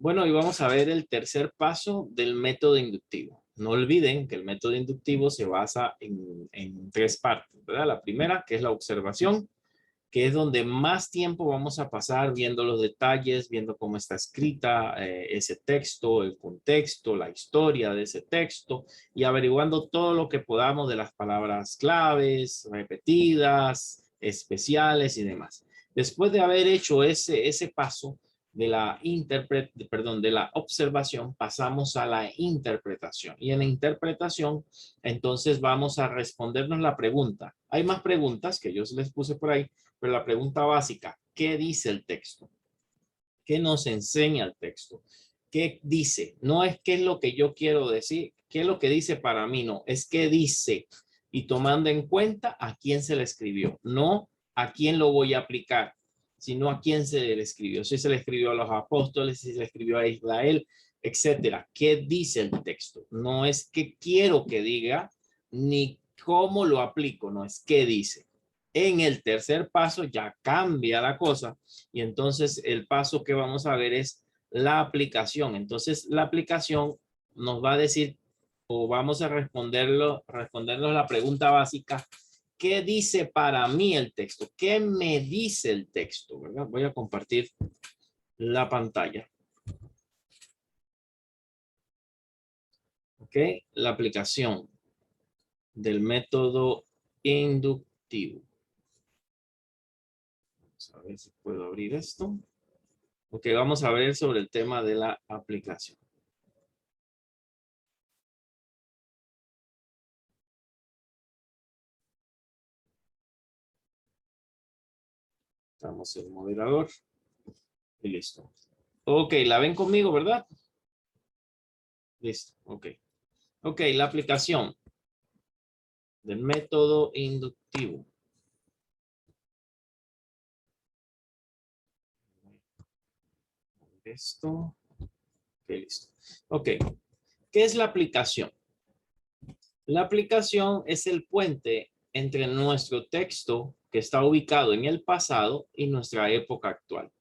Bueno, y vamos a ver el tercer paso del método inductivo. No olviden que el método inductivo se basa en tres partes, ¿verdad? La primera, que es la observación, que es donde más tiempo vamos a pasar viendo los detalles, viendo cómo está escrita ese texto, el contexto, la historia de ese texto y averiguando todo lo que podamos de las palabras claves, repetidas, especiales y demás. Después de haber hecho ese paso de de la observación, pasamos a la interpretación. Y en la interpretación, entonces vamos a respondernos la pregunta. Hay más preguntas que yo les puse por ahí, pero la pregunta básica, ¿qué dice el texto? ¿Qué nos enseña el texto? ¿Qué dice? No es qué es lo que yo quiero decir, qué es lo que dice para mí, no, es qué dice. Y tomando en cuenta a quién se le escribió, no a quién lo voy a aplicar, sino a quién se le escribió. Si se le escribió a los apóstoles, si se le escribió a Israel, etcétera. ¿Qué dice el texto? No es qué quiero que diga, ni cómo lo aplico, no es qué dice. En el tercer paso ya cambia la cosa y entonces el paso que vamos a ver es la aplicación. Entonces la aplicación nos va a decir o vamos a respondernos la pregunta básica. ¿Qué dice para mí el texto? ¿Qué me dice el texto? ¿Verdad? Voy a compartir la pantalla. ¿Ok? La aplicación del método inductivo. Vamos a ver si puedo abrir esto. Ok, vamos a ver sobre el tema de la aplicación. Estamos en moderador. Y listo. Ok, la ven conmigo, ¿verdad? Listo, ok. Ok, la aplicación del método inductivo. Esto. Ok, listo. Ok, ¿qué es la aplicación? La aplicación es el puente entre nuestro texto que está ubicado en el pasado y nuestra época actual.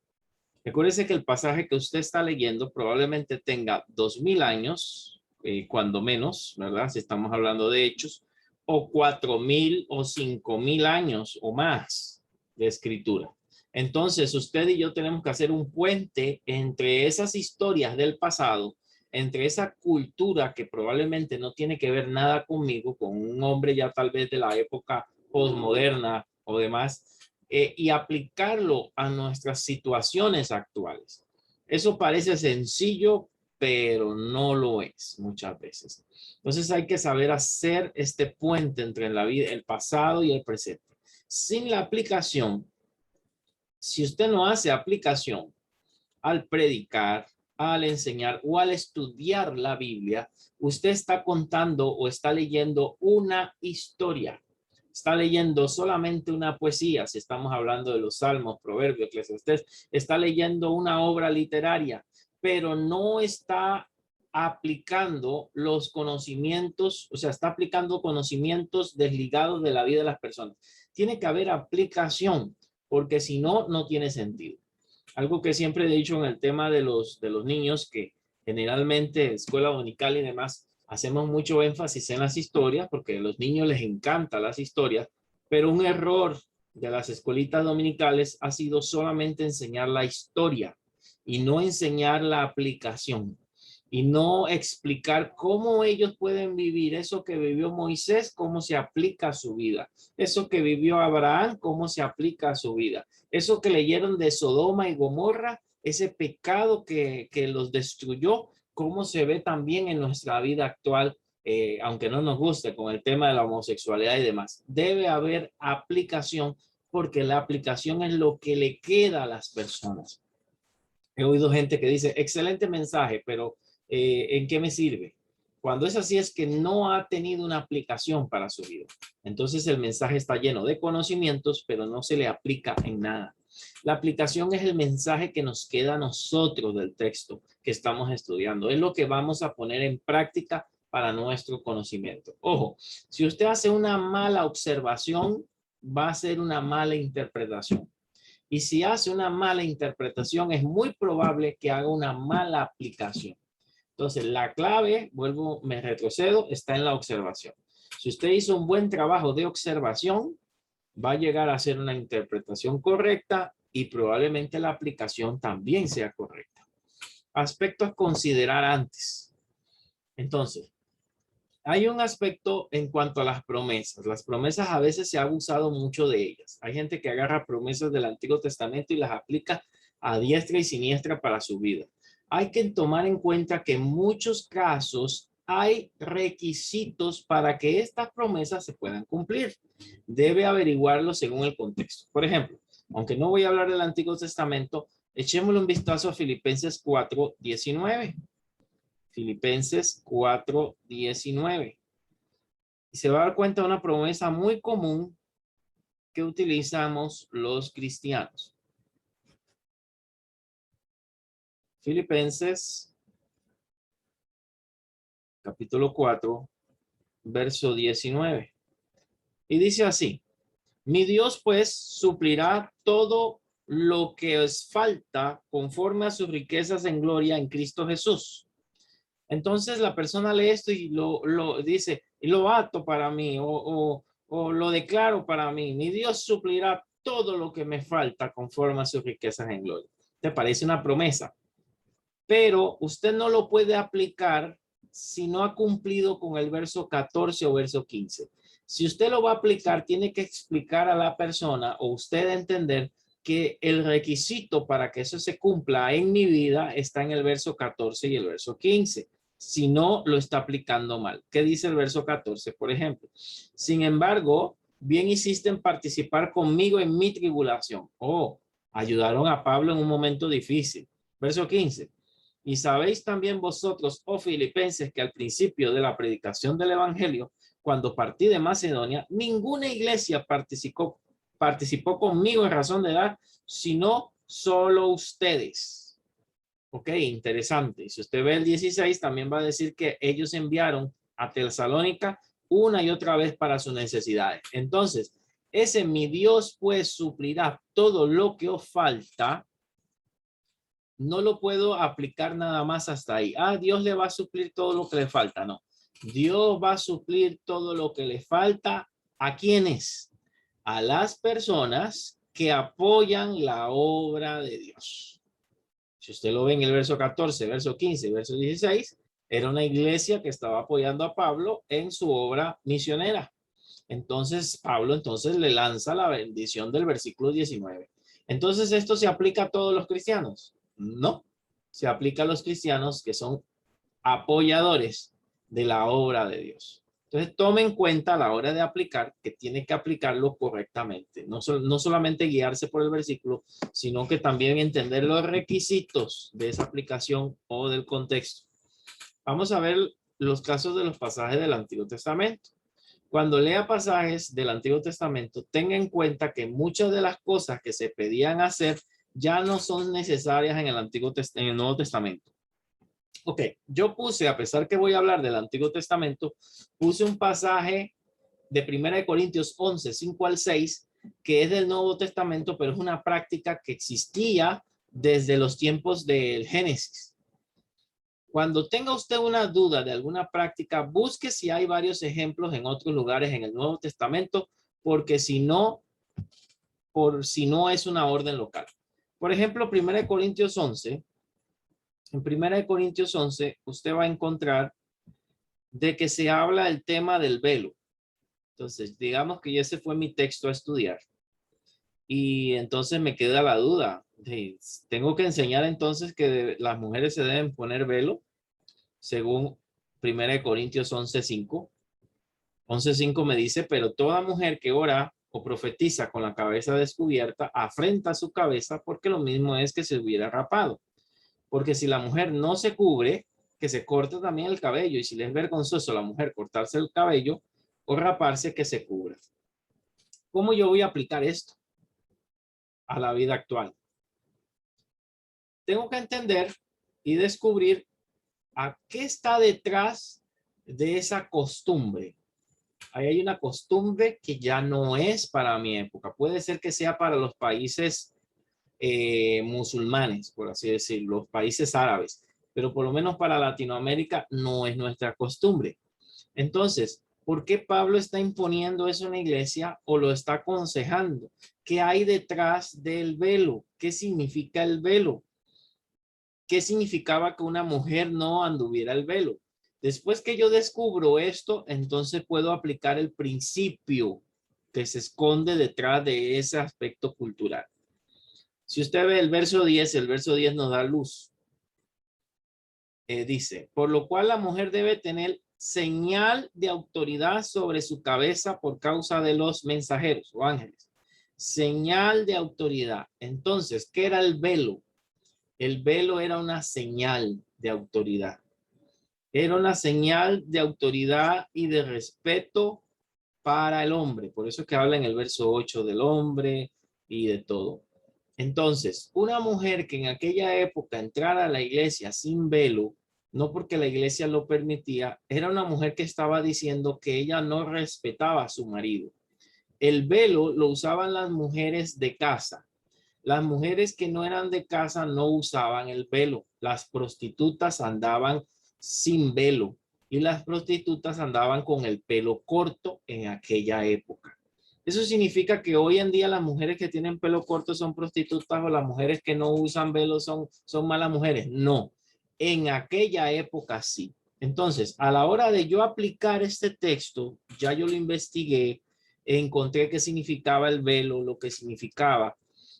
Recuérdese que el pasaje que usted está leyendo probablemente tenga 2000 años, cuando menos, ¿verdad? Si estamos hablando de hechos, o 4000 o 5000 años o más de escritura. Entonces, usted y yo tenemos que hacer un puente entre esas historias del pasado, entre esa cultura que probablemente no tiene que ver nada conmigo, con un hombre ya tal vez de la época postmoderna o demás, y aplicarlo a nuestras situaciones actuales. Eso parece sencillo, pero no lo es muchas veces. Entonces hay que saber hacer este puente entre la vida, el pasado y el presente. Sin la aplicación, si usted no hace aplicación al predicar, al enseñar o al estudiar la Biblia, usted está contando o está leyendo una historia. Está leyendo solamente una poesía, si estamos hablando de los Salmos, Proverbios, Eclesiastés, está leyendo una obra literaria, pero no está aplicando los conocimientos, o sea, está aplicando conocimientos desligados de la vida de las personas. Tiene que haber aplicación, porque si no, no tiene sentido. Algo que siempre he dicho en el tema de los niños, que generalmente escuela dominical y demás, hacemos mucho énfasis en las historias, porque a los niños les encantan las historias, pero un error de las escuelitas dominicales ha sido solamente enseñar la historia y no enseñar la aplicación y no explicar cómo ellos pueden vivir eso que vivió Moisés, cómo se aplica a su vida, eso que vivió Abraham, cómo se aplica a su vida, eso que leyeron de Sodoma y Gomorra, ese pecado que los destruyó, cómo se ve también en nuestra vida actual, aunque no nos guste con el tema de la homosexualidad y demás. Debe haber aplicación porque la aplicación es lo que le queda a las personas. He oído gente que dice, excelente mensaje, pero ¿en qué me sirve? Cuando es así es que no ha tenido una aplicación para su vida. Entonces el mensaje está lleno de conocimientos, pero no se le aplica en nada. La aplicación es el mensaje que nos queda a nosotros del texto que estamos estudiando. Es lo que vamos a poner en práctica para nuestro conocimiento. Ojo, si usted hace una mala observación, va a ser una mala interpretación. Y si hace una mala interpretación, es muy probable que haga una mala aplicación. Entonces, la clave, vuelvo, me retrocedo, está en la observación. Si usted hizo un buen trabajo de observación, va a llegar a hacer una interpretación correcta y probablemente la aplicación también sea correcta. Aspectos a considerar antes. Entonces, hay un aspecto en cuanto a las promesas. Las promesas a veces se ha abusado mucho de ellas. Hay gente que agarra promesas del Antiguo Testamento y las aplica a diestra y siniestra para su vida. Hay que tomar en cuenta que en muchos casos hay requisitos para que estas promesas se puedan cumplir. Debe averiguarlo según el contexto. Por ejemplo, aunque no voy a hablar del Antiguo Testamento, echémosle un vistazo a Filipenses 4:19. Filipenses 4:19. Y se va a dar cuenta de una promesa muy común que utilizamos los cristianos. Filipenses capítulo 4, verso 19. Y dice así: mi Dios pues suplirá todo lo que os falta conforme a sus riquezas en gloria en Cristo Jesús. Entonces la persona lee esto y lo dice, y lo ato para mí o lo declaro para mí. Mi Dios suplirá todo lo que me falta conforme a sus riquezas en gloria. ¿Te parece una promesa? Pero usted no lo puede aplicar si no ha cumplido con el verso 14 o verso 15. Si usted lo va a aplicar, tiene que explicar a la persona o usted entender que el requisito para que eso se cumpla en mi vida está en el verso 14 y el verso 15. Si no, lo está aplicando mal. ¿Qué dice el verso 14, por ejemplo? Sin embargo, bien hiciste en participar conmigo en mi tribulación. Ayudaron a Pablo en un momento difícil. Verso 15. Y sabéis también vosotros, oh filipenses, que al principio de la predicación del evangelio, cuando partí de Macedonia, ninguna iglesia participó conmigo en razón de edad, sino solo ustedes. Ok, interesante. Si usted ve el 16, también va a decir que ellos enviaron a Tesalónica una y otra vez para sus necesidades. Entonces, ese mi Dios pues suplirá todo lo que os falta. No lo puedo aplicar nada más hasta ahí. Dios le va a suplir todo lo que le falta. No. Dios va a suplir todo lo que le falta. ¿A quiénes? A las personas que apoyan la obra de Dios. Si usted lo ve en el verso 14, verso 15, verso 16, era una iglesia que estaba apoyando a Pablo en su obra misionera. Entonces, Pablo le lanza la bendición del versículo 19. Entonces, ¿esto se aplica a todos los cristianos? No, se aplica a los cristianos que son apoyadores de la obra de Dios. Entonces, tome en cuenta a la hora de aplicar que tiene que aplicarlo correctamente. No solamente guiarse por el versículo, sino que también entender los requisitos de esa aplicación o del contexto. Vamos a ver los casos de los pasajes del Antiguo Testamento. Cuando lea pasajes del Antiguo Testamento, tenga en cuenta que muchas de las cosas que se pedían hacer ya no son necesarias en el Nuevo Testamento. Ok, yo puse, a pesar que voy a hablar del Antiguo Testamento, puse un pasaje de 1 Corintios 11, 5 al 6, que es del Nuevo Testamento, pero es una práctica que existía desde los tiempos del Génesis. Cuando tenga usted una duda de alguna práctica, busque si hay varios ejemplos en otros lugares en el Nuevo Testamento, porque si no es una orden local. Por ejemplo, 1 Corintios 11. En 1 Corintios 11, usted va a encontrar de que se habla del tema del velo. Entonces, digamos que ese fue mi texto a estudiar. Y entonces me queda la duda. Tengo que enseñar entonces que las mujeres se deben poner velo, según 1 Corintios 11:5. 11:5 me dice, pero toda mujer que ora o profetiza con la cabeza descubierta afrenta su cabeza porque lo mismo es que se hubiera rapado. Porque si la mujer no se cubre, que se corte también el cabello. Y si le es vergonzoso a la mujer cortarse el cabello o raparse, que se cubra. ¿Cómo yo voy a aplicar esto a la vida actual? Tengo que entender y descubrir a qué está detrás de esa costumbre. Ahí hay una costumbre que ya no es para mi época. Puede ser que sea para los países musulmanes, por así decirlo, los países árabes, pero por lo menos para Latinoamérica no es nuestra costumbre. Entonces, ¿por qué Pablo está imponiendo eso en la iglesia o lo está aconsejando? ¿Qué hay detrás del velo? ¿Qué significa el velo? ¿Qué significaba que una mujer no anduviera el velo? Después que yo descubro esto, entonces puedo aplicar el principio que se esconde detrás de ese aspecto cultural. Si usted ve el verso 10 nos da luz. Dice, por lo cual la mujer debe tener señal de autoridad sobre su cabeza por causa de los mensajeros o ángeles. Señal de autoridad. Entonces, ¿qué era el velo? El velo era una señal de autoridad. Era una señal de autoridad y de respeto para el hombre. Por eso es que habla en el verso 8 del hombre y de todo. Entonces, una mujer que en aquella época entrara a la iglesia sin velo, no porque la iglesia lo permitía, era una mujer que estaba diciendo que ella no respetaba a su marido. El velo lo usaban las mujeres de casa. Las mujeres que no eran de casa no usaban el velo. Las prostitutas andaban sin velo y las prostitutas andaban con el pelo corto en aquella época. Eso significa que hoy en día las mujeres que tienen pelo corto son prostitutas o las mujeres que no usan velo son malas mujeres. No, en aquella época sí. Entonces, a la hora de yo aplicar este texto, ya yo lo investigué, encontré qué significaba el velo, lo que significaba.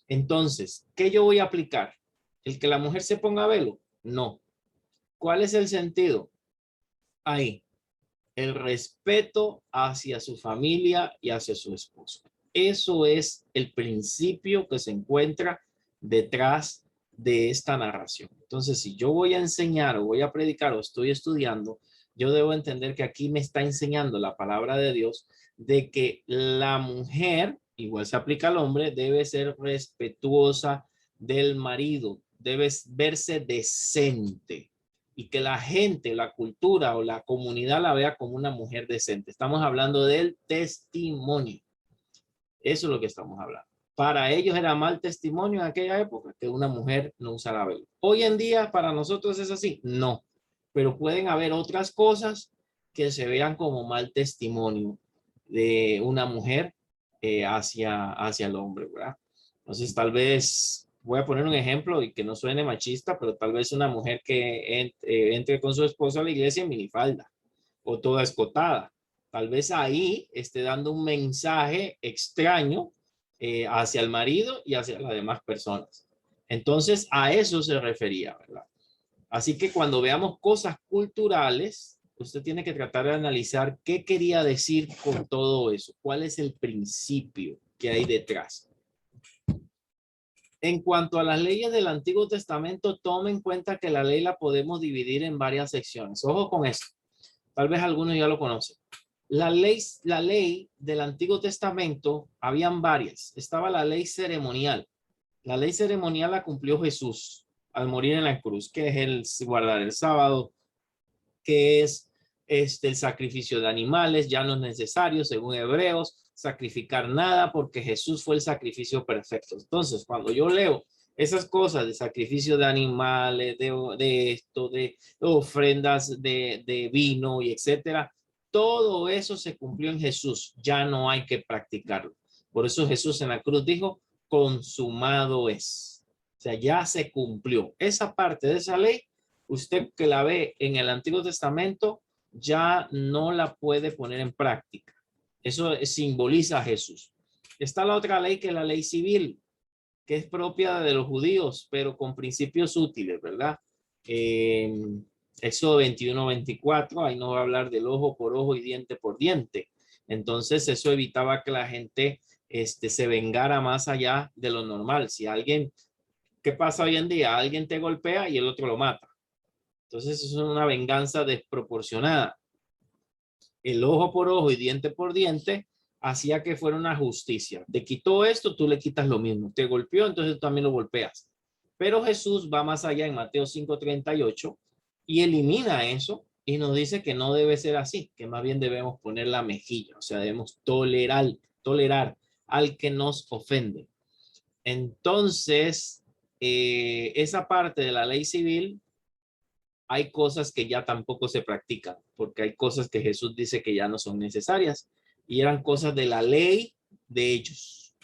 Entonces, ¿qué yo voy a aplicar? ¿El que la mujer se ponga velo? No. ¿Cuál es el sentido? Ahí, el respeto hacia su familia y hacia su esposo. Eso es el principio que se encuentra detrás de esta narración. Entonces, si yo voy a enseñar o voy a predicar o estoy estudiando, yo debo entender que aquí me está enseñando la palabra de Dios de que la mujer, igual se aplica al hombre, debe ser respetuosa del marido, debe verse decente y que la gente, la cultura o la comunidad la vea como una mujer decente. Estamos hablando del testimonio. Eso es lo que estamos hablando. Para ellos era mal testimonio en aquella época que una mujer no usara velo. Hoy en día para nosotros es así, no. Pero pueden haber otras cosas que se vean como mal testimonio de una mujer hacia el hombre, ¿verdad? Entonces tal vez voy a poner un ejemplo y que no suene machista, pero tal vez una mujer que entre con su esposo a la iglesia en minifalda o toda escotada. Tal vez ahí esté dando un mensaje extraño hacia el marido y hacia las demás personas. Entonces, a eso se refería, ¿verdad? Así que cuando veamos cosas culturales, usted tiene que tratar de analizar qué quería decir con todo eso, cuál es el principio que hay detrás. En cuanto a las leyes del Antiguo Testamento, tome en cuenta que la ley la podemos dividir en varias secciones. Ojo con esto. Tal vez algunos ya lo conocen. La ley del Antiguo Testamento, habían varias. Estaba la ley ceremonial. La ley ceremonial la cumplió Jesús al morir en la cruz, que es el guardar el sábado, que es el sacrificio de animales, ya no es necesario, según Hebreos, sacrificar nada porque Jesús fue el sacrificio perfecto. Entonces, cuando yo leo esas cosas de sacrificio de animales, de ofrendas de vino y etcétera, todo eso se cumplió en Jesús, ya no hay que practicarlo. Por eso Jesús en la cruz dijo, consumado es. O sea, ya se cumplió. Esa parte de esa ley, usted que la ve en el Antiguo Testamento, ya no la puede poner en práctica. Eso simboliza a Jesús. Está la otra ley que es la ley civil, que es propia de los judíos, pero con principios útiles, ¿verdad? Éxodo 21-24, ahí no va a hablar del ojo por ojo y diente por diente. Entonces eso evitaba que la gente se vengara más allá de lo normal. Si alguien, ¿qué pasa hoy en día? Alguien te golpea y el otro lo mata. Entonces es una venganza desproporcionada. El ojo por ojo y diente por diente hacía que fuera una justicia. Te quitó esto, tú le quitas lo mismo. Te golpeó, entonces tú también lo golpeas. Pero Jesús va más allá en Mateo 5:38 y elimina eso y nos dice que no debe ser así, que más bien debemos poner la mejilla, o sea, debemos tolerar al que nos ofende. Entonces, esa parte de la ley civil, hay cosas que ya tampoco se practican, porque hay cosas que Jesús dice que ya no son necesarias y eran cosas de la ley de ellos.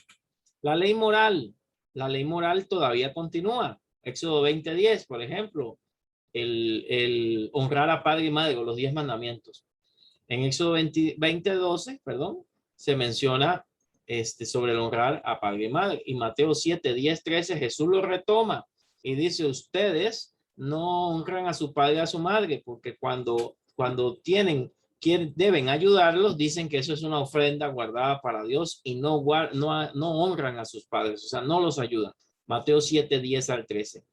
La ley moral todavía continúa. Éxodo 20:10, por ejemplo, el honrar a padre y madre, o los 10 mandamientos. En Éxodo 20:12, perdón, se menciona sobre el honrar a padre y madre. Y Mateo 7:10-13, Jesús lo retoma y dice, ustedes no honran a su padre y a su madre, porque cuando deben ayudarlos, dicen que eso es una ofrenda guardada para Dios y no honran a sus padres, o sea, no los ayudan. Mateo 7:10-13.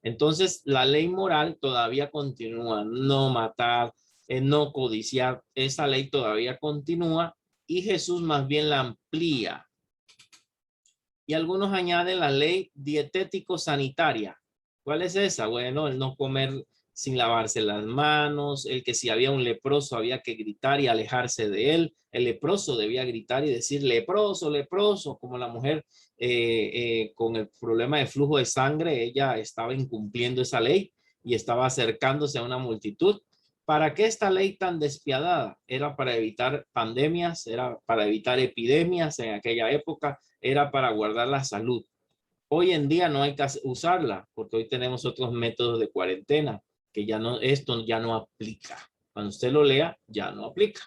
Entonces, la ley moral todavía continúa, no matar, no codiciar, esa ley todavía continúa y Jesús más bien la amplía. Y algunos añaden la ley dietético-sanitaria. ¿Cuál es esa? Bueno, el no comer sin lavarse las manos, el que si había un leproso había que gritar y alejarse de él. El leproso debía gritar y decir leproso, leproso, como la mujer con el problema de flujo de sangre, ella estaba incumpliendo esa ley y estaba acercándose a una multitud. ¿Para qué esta ley tan despiadada? Era para evitar pandemias, era para evitar epidemias en aquella época, era para guardar la salud. Hoy en día no hay que usarla porque hoy tenemos otros métodos de cuarentena que ya no, esto ya no aplica. Cuando usted lo lea, ya no aplica.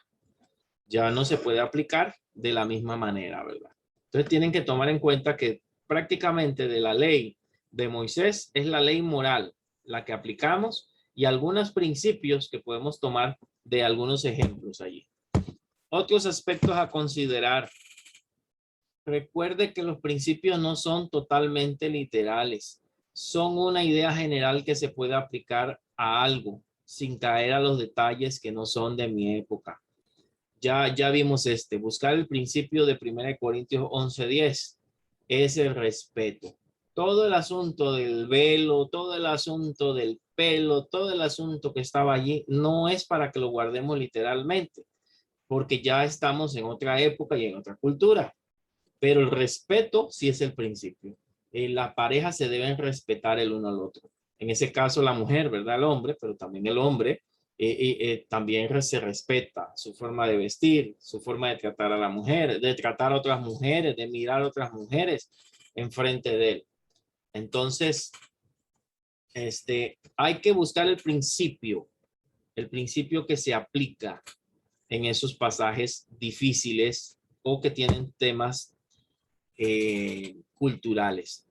Ya no se puede aplicar de la misma manera, ¿verdad? Entonces tienen que tomar en cuenta que prácticamente de la ley de Moisés es la ley moral la que aplicamos y algunos principios que podemos tomar de algunos ejemplos allí. Otros aspectos a considerar. Recuerde que los principios no son totalmente literales. Son una idea general que se puede aplicar a algo sin caer a los detalles que no son de mi época. Ya vimos buscar el principio de 1 Corintios 11:10 es el respeto. Todo el asunto del velo, todo el asunto del pelo, todo el asunto que estaba allí no es para que lo guardemos literalmente, porque ya estamos en otra época y en otra cultura. Pero el respeto sí es el principio. La pareja se deben respetar el uno al otro. En ese caso la mujer, ¿verdad? El hombre, pero también el hombre también se respeta su forma de vestir, su forma de tratar a la mujer, de tratar a otras mujeres, de mirar a otras mujeres enfrente de él. Entonces, hay que buscar el principio que se aplica en esos pasajes difíciles o que tienen temas culturales.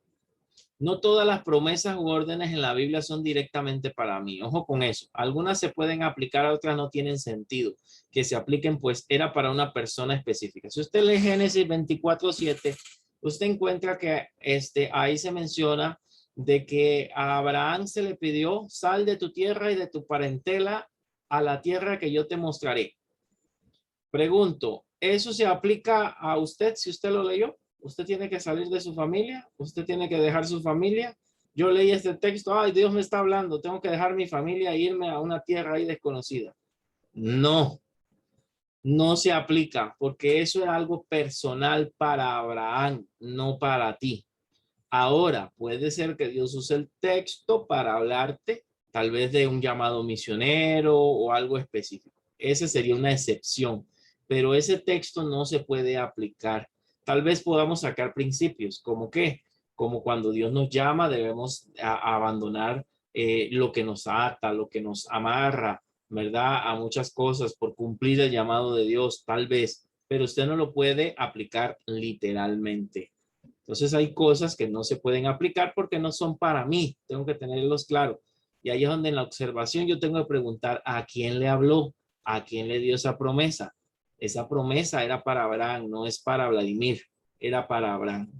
No todas las promesas u órdenes en la Biblia son directamente para mí. Ojo con eso. Algunas se pueden aplicar, otras no tienen sentido que se apliquen, pues era para una persona específica. Si usted lee Génesis 24:7, usted encuentra que ahí se menciona de que a Abraham se le pidió, sal de tu tierra y de tu parentela a la tierra que yo te mostraré. Pregunto, ¿eso se aplica a usted si usted lo leyó? Usted tiene que salir de su familia, usted tiene que dejar su familia. Yo leí este texto, ay, Dios me está hablando, tengo que dejar mi familia e irme a una tierra ahí desconocida. No, no se aplica porque eso era algo personal para Abraham, no para ti. Ahora, puede ser que Dios use el texto para hablarte, tal vez de un llamado misionero o algo específico. Esa sería una excepción, pero ese texto no se puede aplicar. Tal vez podamos sacar principios, como que, como cuando Dios nos llama, debemos abandonar lo que nos ata, lo que nos amarra, ¿verdad? A muchas cosas por cumplir el llamado de Dios, tal vez, pero usted no lo puede aplicar literalmente. Entonces hay cosas que no se pueden aplicar porque no son para mí. Tengo que tenerlos claros. Y ahí es donde en la observación yo tengo que preguntar a quién le habló, a quién le dio esa promesa. Esa promesa era para Abraham, no es para Vladimir, era para Abraham.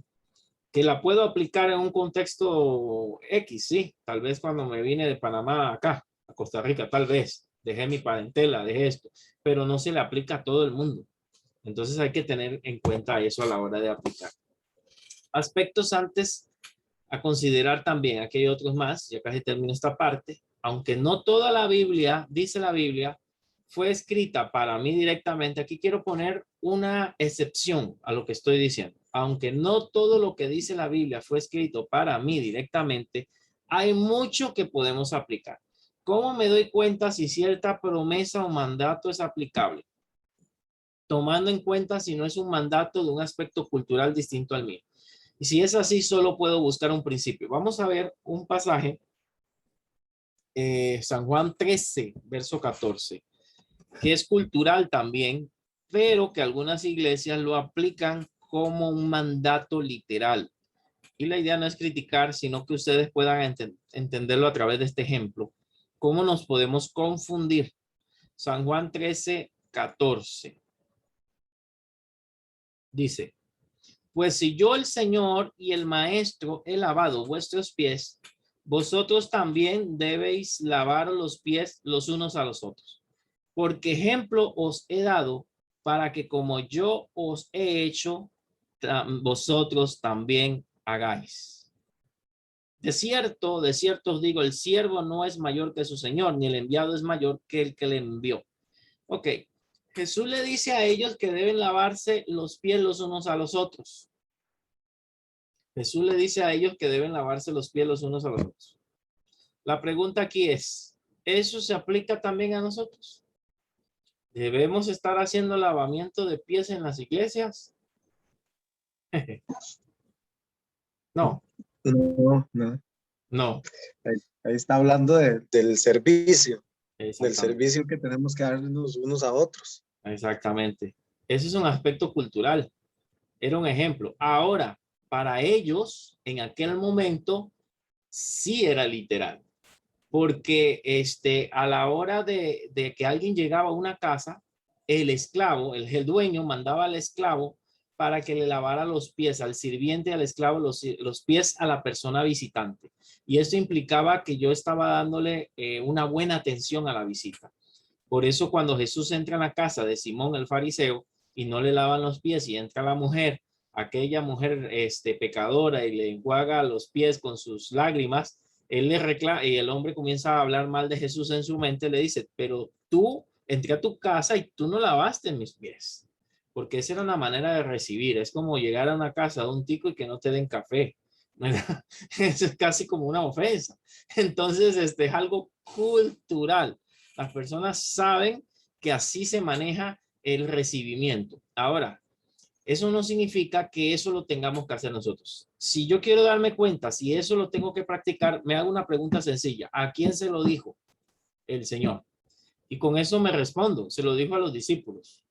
Que la puedo aplicar en un contexto X, sí. Tal vez cuando me vine de Panamá acá, a Costa Rica, tal vez. Dejé mi parentela, dejé esto. Pero no se le aplica a todo el mundo. Entonces hay que tener en cuenta eso a la hora de aplicar. Aspectos antes a considerar también, aquí hay otros más, ya casi termino esta parte, aunque no toda la Biblia, dice la Biblia, fue escrita para mí directamente, aquí quiero poner una excepción a lo que estoy diciendo. Aunque no todo lo que dice la Biblia fue escrito para mí directamente, hay mucho que podemos aplicar. ¿Cómo me doy cuenta si cierta promesa o mandato es aplicable? Tomando en cuenta si no es un mandato de un aspecto cultural distinto al mío. Y si es así, solo puedo buscar un principio. Vamos a ver un pasaje, San Juan 13, verso 14, que es cultural también, pero que algunas iglesias lo aplican como un mandato literal. Y la idea no es criticar, sino que ustedes puedan entenderlo a través de este ejemplo. ¿Cómo nos podemos confundir? San Juan 13, 14. Dice, pues si yo el Señor y el Maestro he lavado vuestros pies, vosotros también debéis lavar los pies los unos a los otros. Porque ejemplo os he dado para que como yo os he hecho, vosotros también hagáis. De cierto os digo, el siervo no es mayor que su señor, ni el enviado es mayor que el que le envió. Ok, Jesús le dice a ellos que deben lavarse los pies los unos a los otros. Jesús le dice a ellos que deben lavarse los pies los unos a los otros. La pregunta aquí es, ¿eso se aplica también a nosotros? ¿Debemos estar haciendo lavamiento de pies en las iglesias? No, No, no. no. Ahí está hablando del Exactamente. servicio que tenemos que darnos unos a otros. Exactamente. Ese es un aspecto cultural. Era un ejemplo. Ahora, para ellos, en aquel momento, sí era literal. Porque a la hora de que alguien llegaba a una casa, el esclavo, el dueño mandaba al esclavo para que le lavara los pies al sirviente, al esclavo, los pies a la persona visitante. Y esto implicaba que yo estaba dándole una buena atención a la visita. Por eso cuando Jesús entra en la casa de Simón el fariseo y no le lavan los pies y entra la mujer, aquella mujer pecadora y le enjuaga los pies con sus lágrimas, él le reclama y el hombre comienza a hablar mal de Jesús en su mente, le dice, pero tú entré a tu casa y tú no lavaste mis pies, porque esa era una manera de recibir, es como llegar a una casa de un tico y que no te den café. Eso es casi como una ofensa. Entonces, es algo cultural. Las personas saben que así se maneja el recibimiento. Ahora, eso no significa que eso lo tengamos que hacer nosotros. Si yo quiero darme cuenta, si eso lo tengo que practicar, me hago una pregunta sencilla. ¿A quién se lo dijo? El Señor. Y con eso me respondo. Se lo dijo a los discípulos.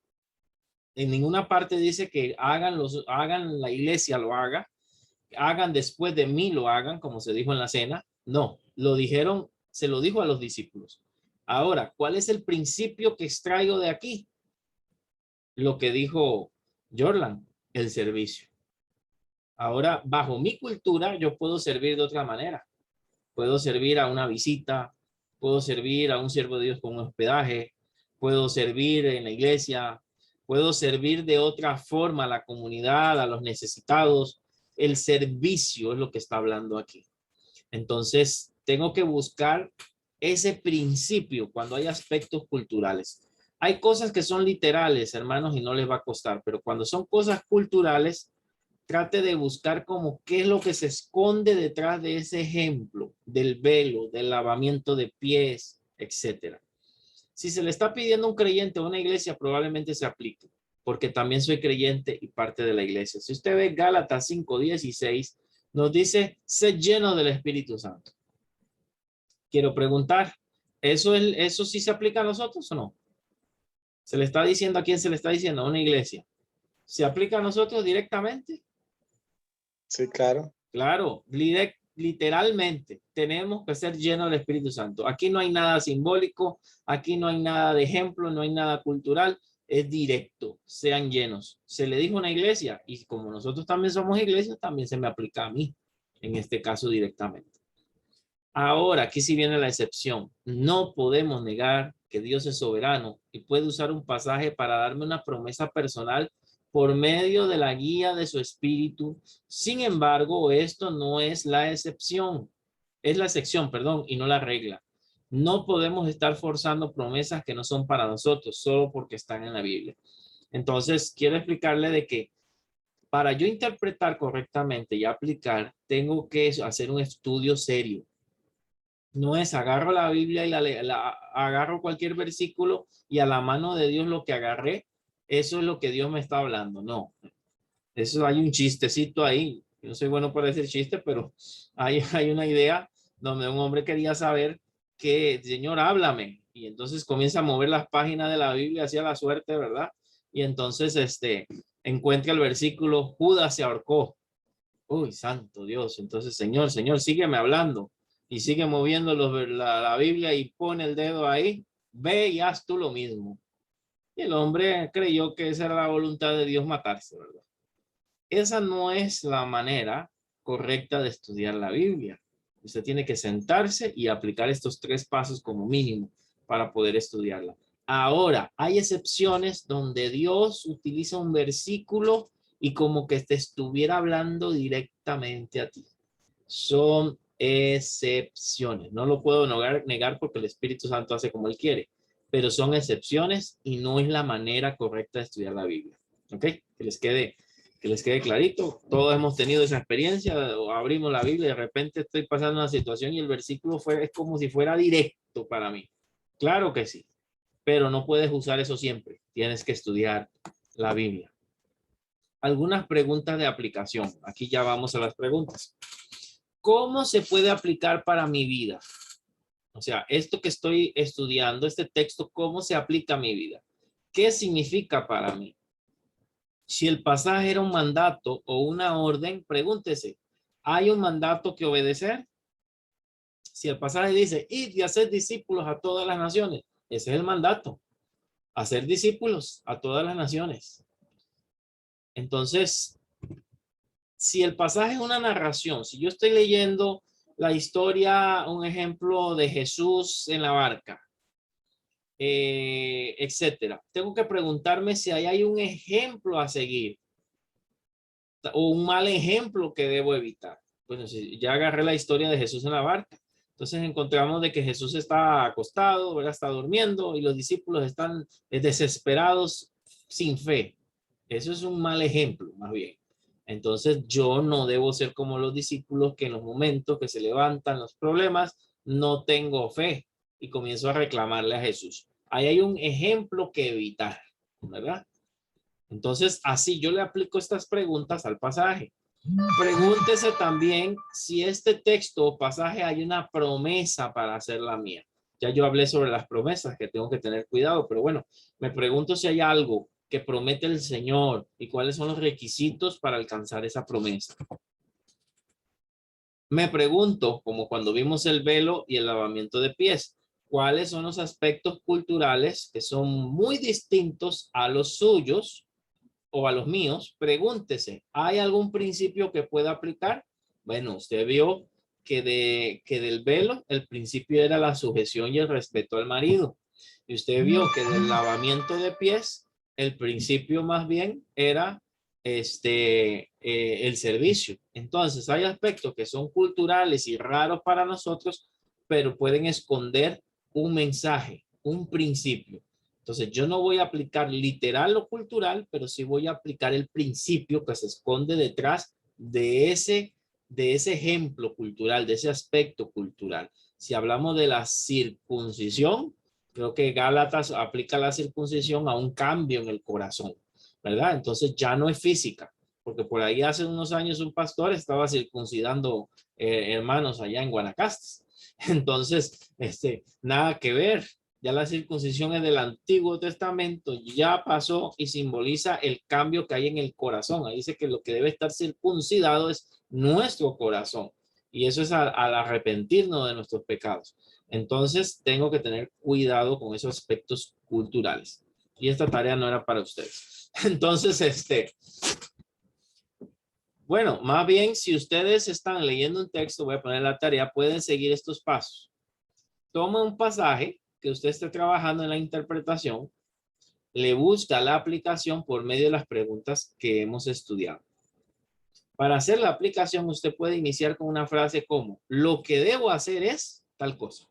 En ninguna parte dice que hagan la iglesia lo haga, hagan después de mí lo hagan, como se dijo en la cena. No, lo dijeron, se lo dijo a los discípulos. Ahora, ¿cuál es el principio que extraigo de aquí? Lo que dijo Jordan, el servicio. Ahora, bajo mi cultura, yo puedo servir de otra manera. Puedo servir a una visita, puedo servir a un siervo de Dios con un hospedaje, puedo servir en la iglesia, puedo servir de otra forma a la comunidad, a los necesitados. El servicio es lo que está hablando aquí. Entonces, tengo que buscar ese principio cuando hay aspectos culturales. Hay cosas que son literales, hermanos, y no les va a costar, pero cuando son cosas culturales, trate de buscar como qué es lo que se esconde detrás de ese ejemplo del velo, del lavamiento de pies, etcétera. Si se le está pidiendo a un creyente o una iglesia, probablemente se aplique, porque también soy creyente y parte de la iglesia. Si usted ve Gálatas 5:16, nos dice, sé lleno del Espíritu Santo. Quiero preguntar, ¿eso sí se aplica a nosotros o no? ¿Se le está diciendo a quién se le está diciendo? A una iglesia. ¿Se aplica a nosotros directamente? Sí, claro. Claro, literalmente tenemos que ser llenos del Espíritu Santo. Aquí no hay nada simbólico, aquí no hay nada de ejemplo, no hay nada cultural, es directo, sean llenos. Se le dijo a una iglesia y como nosotros también somos iglesia, también se me aplica a mí, en este caso directamente. Ahora, aquí sí viene la excepción. No podemos negar que Dios es soberano y puede usar un pasaje para darme una promesa personal por medio de la guía de su espíritu. Sin embargo, esto no es la excepción. Es la excepción, perdón, y no la regla. No podemos estar forzando promesas que no son para nosotros, solo porque están en la Biblia. Entonces, quiero explicarle de que para yo interpretar correctamente y aplicar, tengo que hacer un estudio serio. No es agarro la Biblia y agarro cualquier versículo y a la mano de Dios lo que agarré, eso es lo que Dios me está hablando. No, eso hay un chistecito ahí. Yo no soy bueno para decir chiste, pero hay una idea donde un hombre quería saber que, Señor, háblame. Y entonces comienza a mover las páginas de la Biblia hacia la suerte, ¿verdad? Y entonces encuentra el versículo, Judas se ahorcó. Uy, santo Dios. Entonces, Señor, Señor, sígueme hablando. Y sigue moviendo la Biblia y pone el dedo ahí. Ve y haz tú lo mismo. Y el hombre creyó que esa era la voluntad de Dios, matarse, ¿verdad? Esa no es la manera correcta de estudiar la Biblia. Usted tiene que sentarse y aplicar estos 3 pasos como mínimo para poder estudiarla. Ahora, hay excepciones donde Dios utiliza un versículo y como que te estuviera hablando directamente a ti. Son excepciones. No lo puedo negar porque el Espíritu Santo hace como Él quiere, pero son excepciones y no es la manera correcta de estudiar la Biblia. ¿Ok? Que les quede clarito. Todos hemos tenido esa experiencia. O abrimos la Biblia y de repente estoy pasando una situación y el versículo es como si fuera directo para mí. Claro que sí, pero no puedes usar eso siempre. Tienes que estudiar la Biblia. Algunas preguntas de aplicación. Aquí ya vamos a las preguntas. ¿Cómo se puede aplicar para mi vida? O sea, esto que estoy estudiando, este texto, ¿cómo se aplica a mi vida? ¿Qué significa para mí? Si el pasaje era un mandato o una orden, pregúntese, ¿hay un mandato que obedecer? Si el pasaje dice, id y hacer discípulos a todas las naciones, ese es el mandato, hacer discípulos a todas las naciones. Entonces, si el pasaje es una narración, si yo estoy leyendo la historia, un ejemplo de Jesús en la barca, etcétera, tengo que preguntarme si hay un ejemplo a seguir o un mal ejemplo que debo evitar. Bueno, si ya agarré la historia de Jesús en la barca, entonces encontramos de que Jesús está acostado, ¿verdad? Está durmiendo y los discípulos están desesperados sin fe. Eso es un mal ejemplo, más bien. Entonces yo no debo ser como los discípulos que en los momentos que se levantan los problemas, no tengo fe y comienzo a reclamarle a Jesús. Ahí hay un ejemplo que evitar, ¿verdad? Entonces, así yo le aplico estas preguntas al pasaje. Pregúntese también si este texto o pasaje hay una promesa para hacer la mía. Ya yo hablé sobre las promesas que tengo que tener cuidado, pero bueno, me pregunto si hay algo que promete el Señor y cuáles son los requisitos para alcanzar esa promesa. Me pregunto, como cuando vimos el velo y el lavamiento de pies, cuáles son los aspectos culturales que son muy distintos a los suyos o a los míos. Pregúntese, ¿hay algún principio que pueda aplicar? Bueno, usted vio que del velo el principio era la sujeción y el respeto al marido. Y usted vio que del lavamiento de pies el principio más bien era el servicio. Entonces hay aspectos que son culturales y raros para nosotros, pero pueden esconder un mensaje, un principio. Entonces yo no voy a aplicar literal o cultural, pero sí voy a aplicar el principio que se esconde detrás de ese ejemplo cultural, de ese aspecto cultural. Si hablamos de la circuncisión, creo que Gálatas aplica la circuncisión a un cambio en el corazón, ¿verdad? Entonces ya no es física, porque por ahí hace unos años un pastor estaba circuncidando hermanos allá en Guanacaste. Entonces, nada que ver. Ya la circuncisión es del Antiguo Testamento, ya pasó y simboliza el cambio que hay en el corazón. Ahí dice que lo que debe estar circuncidado es nuestro corazón. Y eso es al arrepentirnos de nuestros pecados. Entonces, tengo que tener cuidado con esos aspectos culturales. Y esta tarea no era para ustedes. Entonces, bueno, más bien, si ustedes están leyendo un texto, voy a poner la tarea, pueden seguir estos pasos. Toma un pasaje que usted esté trabajando en la interpretación, le busca la aplicación por medio de las preguntas que hemos estudiado. Para hacer la aplicación, usted puede iniciar con una frase como, lo que debo hacer es tal cosa.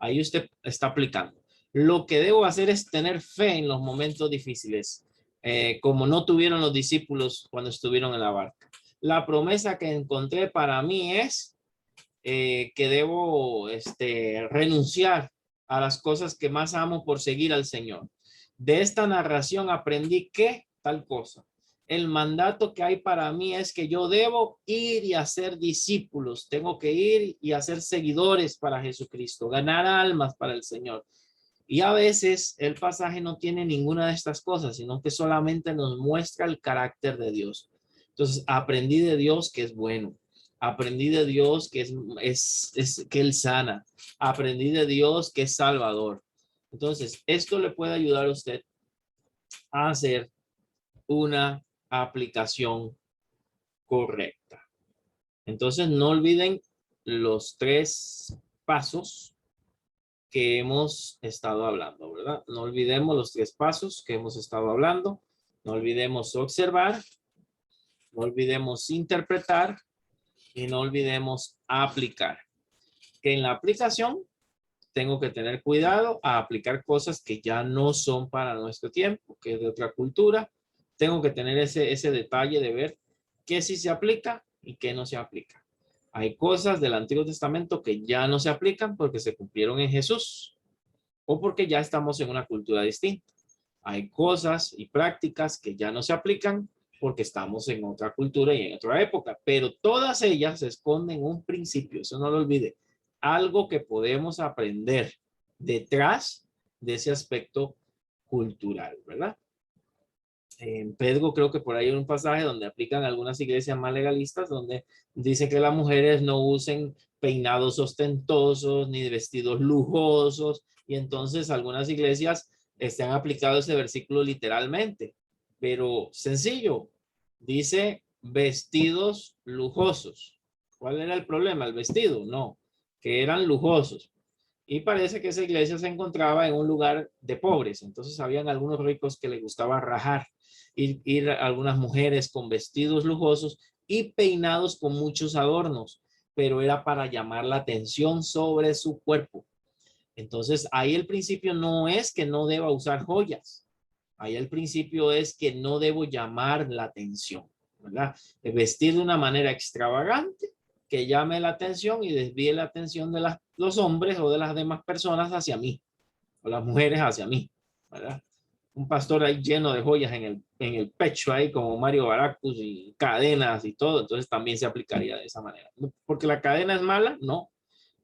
Ahí usted está aplicando. Lo que debo hacer es tener fe en los momentos difíciles, como no tuvieron los discípulos cuando estuvieron en la barca. La promesa que encontré para mí es que debo renunciar a las cosas que más amo por seguir al Señor. De esta narración aprendí que tal cosa. El mandato que hay para mí es que yo debo ir y hacer discípulos. Tengo que ir y hacer seguidores para Jesucristo, ganar almas para el Señor. Y a veces el pasaje no tiene ninguna de estas cosas, sino que solamente nos muestra el carácter de Dios. Entonces aprendí de Dios que es bueno. Aprendí de Dios que que Él sana. Aprendí de Dios que es salvador. Entonces, esto le puede ayudar a usted a hacer una aplicación correcta. Entonces, no olviden los 3 pasos que hemos estado hablando, ¿verdad? No olvidemos los 3 pasos que hemos estado hablando. No olvidemos observar. No olvidemos interpretar. Y no olvidemos aplicar. Que en la aplicación tengo que tener cuidado a aplicar cosas que ya no son para nuestro tiempo, que es de otra cultura. Tengo que tener ese detalle de ver qué sí se aplica y qué no se aplica. Hay cosas del Antiguo Testamento que ya no se aplican porque se cumplieron en Jesús o porque ya estamos en una cultura distinta. Hay cosas y prácticas que ya no se aplican porque estamos en otra cultura y en otra época, pero todas ellas esconden un principio, eso no lo olvide, algo que podemos aprender detrás de ese aspecto cultural, ¿verdad? En Pedro creo que por ahí hay un pasaje donde aplican algunas iglesias más legalistas, donde dice que las mujeres no usen peinados ostentosos ni vestidos lujosos, y entonces algunas iglesias han aplicado ese versículo literalmente, pero sencillo, dice vestidos lujosos. ¿Cuál era el problema? ¿El vestido? No, que eran lujosos. Y parece que esa iglesia se encontraba en un lugar de pobres, entonces habían algunos ricos que les gustaba rajar, ir a algunas mujeres con vestidos lujosos y peinados con muchos adornos, pero era para llamar la atención sobre su cuerpo. Entonces ahí el principio no es que no deba usar joyas, ahí el principio es que no debo llamar la atención, ¿verdad? Vestir de una manera extravagante que llame la atención y desvíe la atención de los hombres o de las demás personas hacia mí, o las mujeres hacia mí, ¿verdad? Un pastor ahí lleno de joyas en el pecho ahí como Mario Baracus y cadenas y todo, entonces también se aplicaría de esa manera. ¿Porque la cadena es mala? No.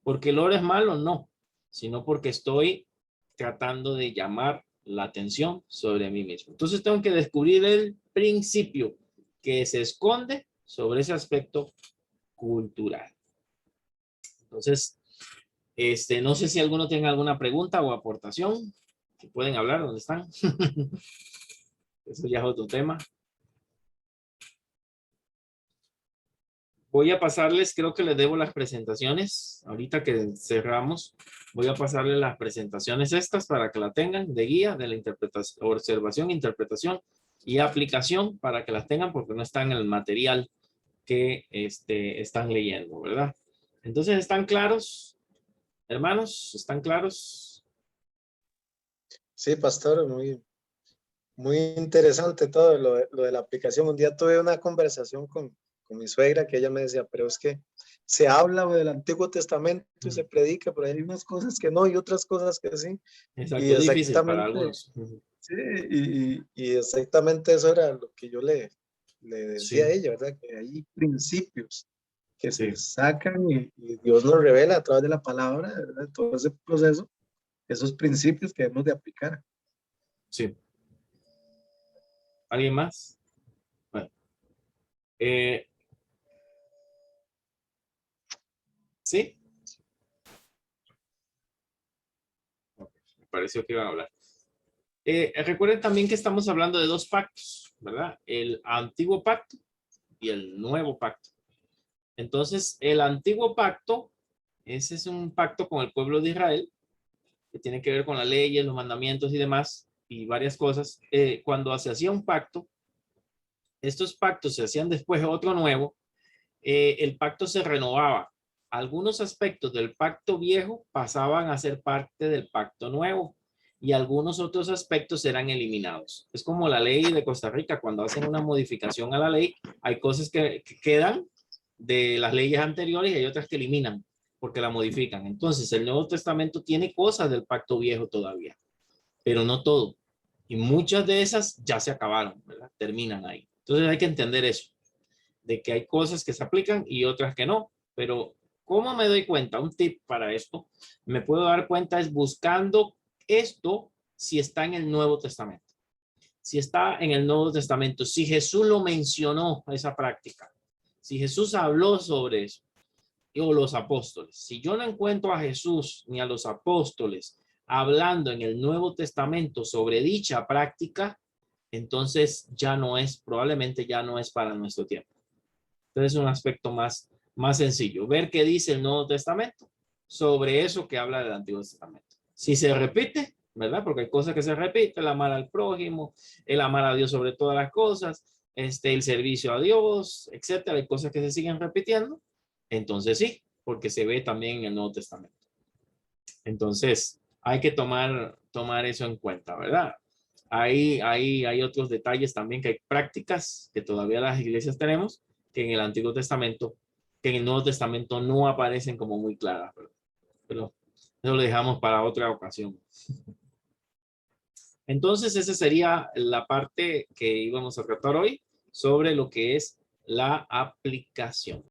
¿Porque el oro es malo? No. Sino porque estoy tratando de llamar la atención sobre mí mismo. Entonces tengo que descubrir el principio que se esconde sobre ese aspecto cultural. Entonces, no sé si alguno tenga alguna pregunta o aportación. Que pueden hablar, ¿dónde están? Eso ya es otro tema. Voy a pasarles, creo que les debo las presentaciones. Ahorita que cerramos, voy a pasarles las presentaciones estas para que la tengan de guía de la interpretación, observación, interpretación y aplicación para que las tengan porque no están en el material que están leyendo, ¿verdad? Entonces, ¿están claros, hermanos? ¿Están claros? Sí, pastor, muy interesante todo lo de la aplicación. Un día tuve una conversación con mi suegra que ella me decía, pero es que se habla del Antiguo Testamento y se predica, pero hay unas cosas que no y otras cosas que sí. Y Exacto, difícil para exactamente, algunos. sí, y exactamente eso era lo que yo le decía a Sí, ella, ¿verdad? Que hay principios que se sí, sacan y Dios nos revela a través de la palabra, ¿verdad? Todo ese proceso, esos principios que debemos de aplicar. sí. ¿Alguien más? Bueno, eh, sí. Me pareció que iban a hablar. Recuerden también que estamos hablando de 2 pactos, ¿verdad? El antiguo pacto y el nuevo pacto. Entonces, el antiguo pacto, ese es un pacto con el pueblo de Israel, que tiene que ver con las leyes, los mandamientos y demás, y varias cosas. Cuando se hacía un pacto, estos pactos se hacían después de otro nuevo, el pacto se renovaba algunos aspectos del pacto viejo pasaban a ser parte del pacto nuevo y algunos otros aspectos eran eliminados. Es como la ley de Costa Rica, cuando hacen una modificación a la ley, hay cosas que quedan de las leyes anteriores y hay otras que eliminan porque la modifican. Entonces, el Nuevo Testamento tiene cosas del pacto viejo todavía, pero no todo. Y muchas de esas ya se acabaron, ¿verdad? Terminan ahí. Entonces hay que entender eso, de que hay cosas que se aplican y otras que no. Pero ¿cómo me doy cuenta? Un tip para esto, me puedo dar cuenta es buscando esto si está en el Nuevo Testamento. Si está en el Nuevo Testamento, si Jesús lo mencionó, esa práctica, si Jesús habló sobre eso, o los apóstoles. Si yo no encuentro a Jesús ni a los apóstoles hablando en el Nuevo Testamento sobre dicha práctica, entonces ya no es, probablemente ya no es para nuestro tiempo. Entonces es un aspecto más sencillo. Ver qué dice el Nuevo Testamento sobre eso que habla del Antiguo Testamento. Si se repite, ¿verdad? Porque hay cosas que se repiten, el amar al prójimo, el amar a Dios sobre todas las cosas, el servicio a Dios, etcétera. Hay cosas que se siguen repitiendo. Entonces sí, porque se ve también en el Nuevo Testamento. Entonces hay que tomar eso en cuenta, ¿verdad? Hay otros detalles también, que hay prácticas que todavía las iglesias tenemos que en el Antiguo Testamento, que en el Nuevo Testamento no aparecen como muy claras, pero eso lo dejamos para otra ocasión. Entonces esa sería la parte que íbamos a tratar hoy sobre lo que es la aplicación.